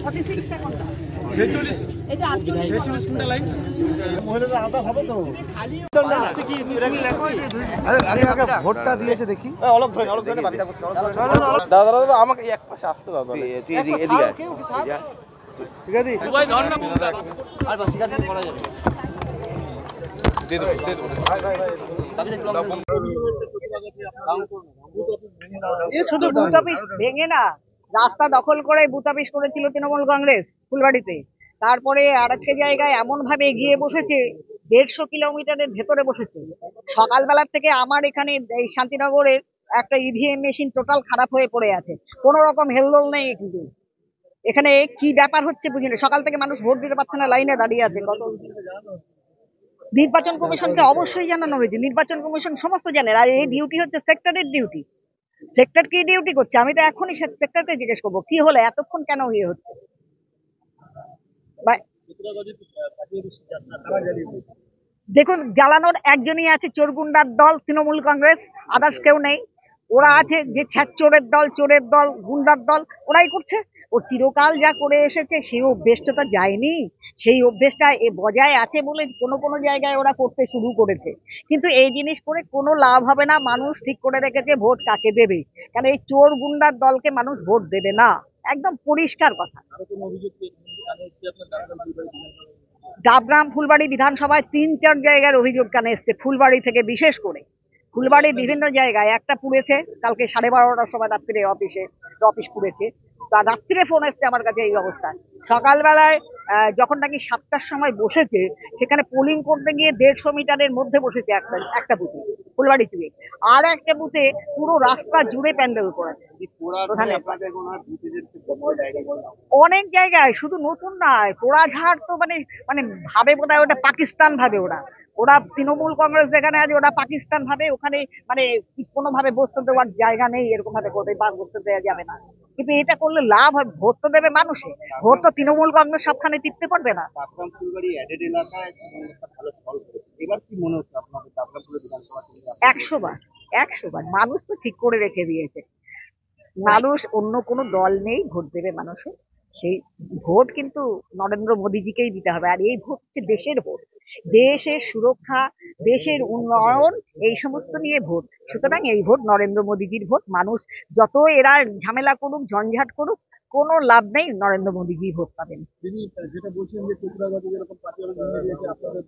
46টা কোনটা? 46 এটা 46 কোনটা লাইন? মহিলারা আলাদা হবে তো। আগে ভোটটা দিয়েছে দেখি। অলক ধরে বাকিটা করতে দাদা দাদা আমাকে এক পাশে আসতে দাও তুই এদিকে এদিকে আয়। ঠিক আছে ভাই ধর না আর বাসি কাজ করা যাবে। দে দাও এই শুধু বুথ অফিস ভেঙে না, রাস্তা দখল করে বুথ অফিস করেছিল তৃণমূল কংগ্রেস ফুলবাড়িতে। তারপরে আর একটা জায়গায় এমন ভাবে এগিয়ে বসেছে, 150 কিলোমিটারের ভেতরে বসেছে। সকালবেলার থেকে আমার এখানে এই শান্তিনগরের একটা ইভিএম মেশিন টোটাল খারাপ হয়ে পড়ে আছে, কোনো রকম হেলদোল নেই। কিন্তু এখানে কি ব্যাপার হচ্ছে বুঝি না, সকাল থেকে মানুষ ভোট দিতে পারছে না, লাইনে দাঁড়িয়ে আছে। কত নির্বাচন কমিশনকে অবশ্যই জানানো হয়েছে, নির্বাচন কমিশন সমস্ত জানে। আর এই ডিউটি হচ্ছে সেক্টরের ডিউটি। সেক্টর কি ডিউটি করছে? আমি তো এখনই সেক্টরকে জিজ্ঞেস করবো কি হলো, এতক্ষণ কেন ইয়ে হচ্ছে। দেখুন, জ্বালানোর একজনই আছে, চোরগুন্ডার দল তৃণমূল কংগ্রেস, আদার্স কেউ নেই। ওরা আছে যে চোরের দল গুন্ডার দল, ওরাই করছে। ও চিরকাল যা করে এসেছে সেই অভ্যেসটা তো যায়নি। সেই অভ্যেসটা বজায় আছে বলে কোনো কোনো জায়গায় ওরা করতে শুরু করেছে। কিন্তু এই জিনিস করে কোনো লাভ হবে না। মানুষ ঠিক করে রেখেছে ভোট কাকে দেবে, কারণ এই চোর গুন্ডার দলকে মানুষ ভোট দেবে না, একদম পরিষ্কার কথা। ডাবগ্রাম ফুলবাড়ি বিধানসভায় 3-4 জায়গার অভিযোগ কানে এসছে, ফুলবাড়ি থেকে বিশেষ করে। ফুলবাড়ির বিভিন্ন জায়গায় একটা পুড়েছে কালকে 12:30টার সময় রাত্রিরে, অফিস পুড়েছে। তা রাত্রিরে ফোন এসছে আমার কাছে এই অবস্থায়। সকালবেলায় যখন নাকি 7টার সময় বসেছে, সেখানে পোলিং করতে গিয়ে 150 মিটারের মধ্যে বসেছে একটা বুথে ফুলবাড়ি থেকে। আর একটা বুথে পুরো রাস্তা জুড়ে প্যান্ডেল করেছে। অনেক জায়গায়, শুধু নতুন নয়, পোড়াঝাড় তো মানে মানে ভাবে বোধহয় ওটা পাকিস্তান ভাবে। ওরা ওরা তৃণমূল কংগ্রেস যেখানে আছে ওরা পাকিস্তান ভাবে। ওখানে মানে কোনোভাবে বসতে দেওয়ার জায়গা নেই, এরকম ভাবে করবে বা বসতে দেওয়া যাবে না। কিন্তু এটা করলে লাভ হয়, ভোট তো দেবে মানুষে, ভোট তো তৃণমূল কংগ্রেস সবখানে টিকতে পারবে না। এবার কি মনে হচ্ছে আপনাদের 100 বার 100 বার মানুষ তো ঠিক করে রেখে দিয়েছে। মানুষ অন্য কোনো দল নেই, ভোট দেবে মানুষে। সেই ভোট কিন্তু নরেন্দ্র মোদীজিকেই দিতে হবে। আর এই ভোট হচ্ছে দেশের ভোট, দেশের সুরক্ষা, দেশের উন্নয়ন, এই সমস্ত নিয়ে ভোট। সুতরাং এই ভোট নরেন্দ্র মোদীজির ভোট। মানুষ যত এরা ঝামেলা করুক, ঝঞ্ঝাট করুক, কোনো লাভ নেই, নরেন্দ্র মোদীজি ভোট পাবেন। যেটা বলছেন যে চতুরাগত যেরকম পার্টি আপনাদের